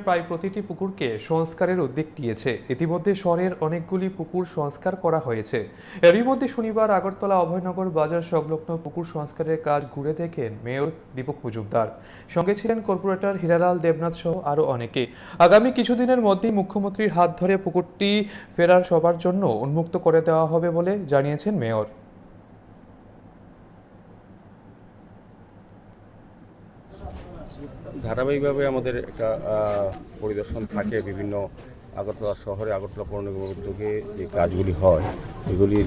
প্রায় প্রতিটি পুকুরকে সংস্কারের উদ্যোগ নিয়েছে। ইতিমধ্যে শহরের অনেকগুলি পুকুর সংস্কার করা হয়েছে। এরই মধ্যে শনিবার আগরতলা অভয়নগর বাজার সংলগ্ন পুকুর সংস্কারের কাজ ঘুরে দেখেন মেয়র দীপক মজুমদার। সঙ্গে ছিলেন কর্পোরেটর হীরালাল দেবনাথ সহ আরও অনেকে। আগামী কিছুদিনের মধ্যেই মুখ্যমন্ত্রীর হাত ধরে পুকুরটি ফেরার সবার জন্য উন্মুক্ত করে দেওয়া হবে বলে জানিয়েছেন মেয়র। ধারাবাহিকভাবে আমাদের একটা পরিদর্শন থাকে বিভিন্ন আগরতলা শহরে, আগরতলা পৌর নিগমের উদ্যোগে যে কাজগুলি হয় এগুলি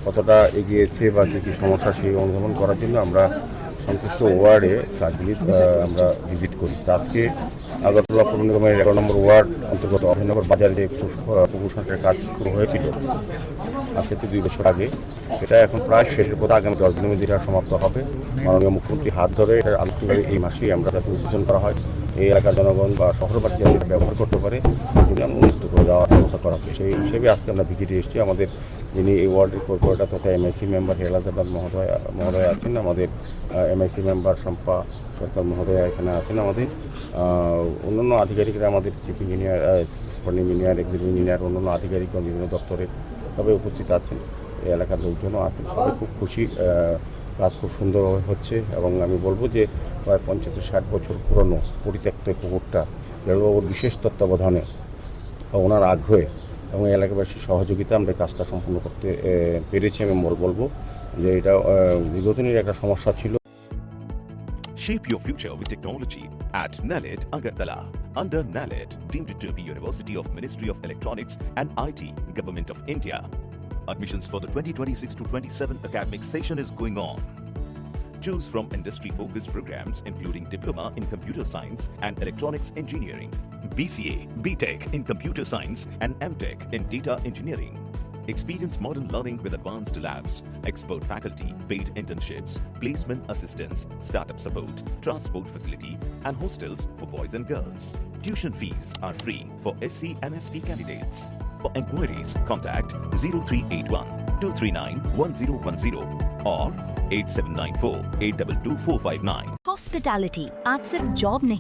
কতটা এগিয়েছে বা কী কী সমস্যা সেই অনুধাবন করার জন্য আমরা সংশ্লিষ্ট ওয়ার্ডে কাজগুলি আমরা ভিজিট করি। আজকে আগরতলা পৌর নিগমের 11 নম্বর ওয়ার্ড অন্তর্গত অভয়নগর বাজারে যে পুকুর সংস্কারের কাজ শুরু হয়েছিল আজকে 2 বছর আগে, সেটা এখন প্রায় শেষের পথে। আগামী 10 দিনের মধ্যে এটা সমাপ্ত হবে। মাননীয় মুখ্যমন্ত্রীর হাত ধরে এটার আলোচনায় এই মাসেই আমরা যাতে উদ্বোধন করা হয়, এই এলাকার জনগণ বা শহরবাসী যাতে এটা ব্যবহার করতে পারে উন্মুক্ত করে দেওয়ার ব্যবস্থা করা হবে। সেই হিসেবে আজকে আমরা ভিজিটে এসেছি। আমাদের যিনি এই ওয়ার্ডের কর্পোরেটর তথা এমআইসি মেম্বার হীরালাল দেবনাথ মহোদয় আছেন, আমাদের এমআইসি মেম্বার শম্পা সরকার মহোদয় এখানে আছেন, আমাদের অন্যান্য আধিকারিকরা, আমাদের chief engineer, superintending engineer, executive engineer, অন্যান্য আধিকারিকগণ বিভিন্ন দপ্তরের সবাই উপস্থিত আছেন। এই এলাকার লোকজনও আছেন, সবাই খুব খুশি। কাজ খুব সুন্দরভাবে হচ্ছে এবং আমি বলবো যে প্রায় 65-60 বছর পুরনো পরিত্যক্ত পুকুরটা রেলবাবুর বিশেষ তত্ত্বাবধানে ওনার আগ্রহে এবং এলাকাবাসীর সহযোগিতা আমরা কাজটা সম্পূর্ণ করতে পেরেছি। আমি বলবো যে এটা দীর্ঘদিনের একটা সমস্যা ছিল। Shape your future with technology at NALED Agartala. Under NALED, deemed to be University of Ministry of Electronics and IT, Government of India. Admissions for the 2026 to 27 academic session is going on. Choose from industry-focused programs including Diploma in Computer Science and Electronics Engineering, BCA, BTech in Computer Science and MTech in Data Engineering. Experience modern learning with advanced labs, expert faculty, paid internships, placement assistance, startup support, transport facility, and hostels for boys and girls. Tuition fees are free for SC and ST candidates. For enquiries, contact 0381 239 1010 or 8794 822 459. Hospitality आज सिर्फ job नहीं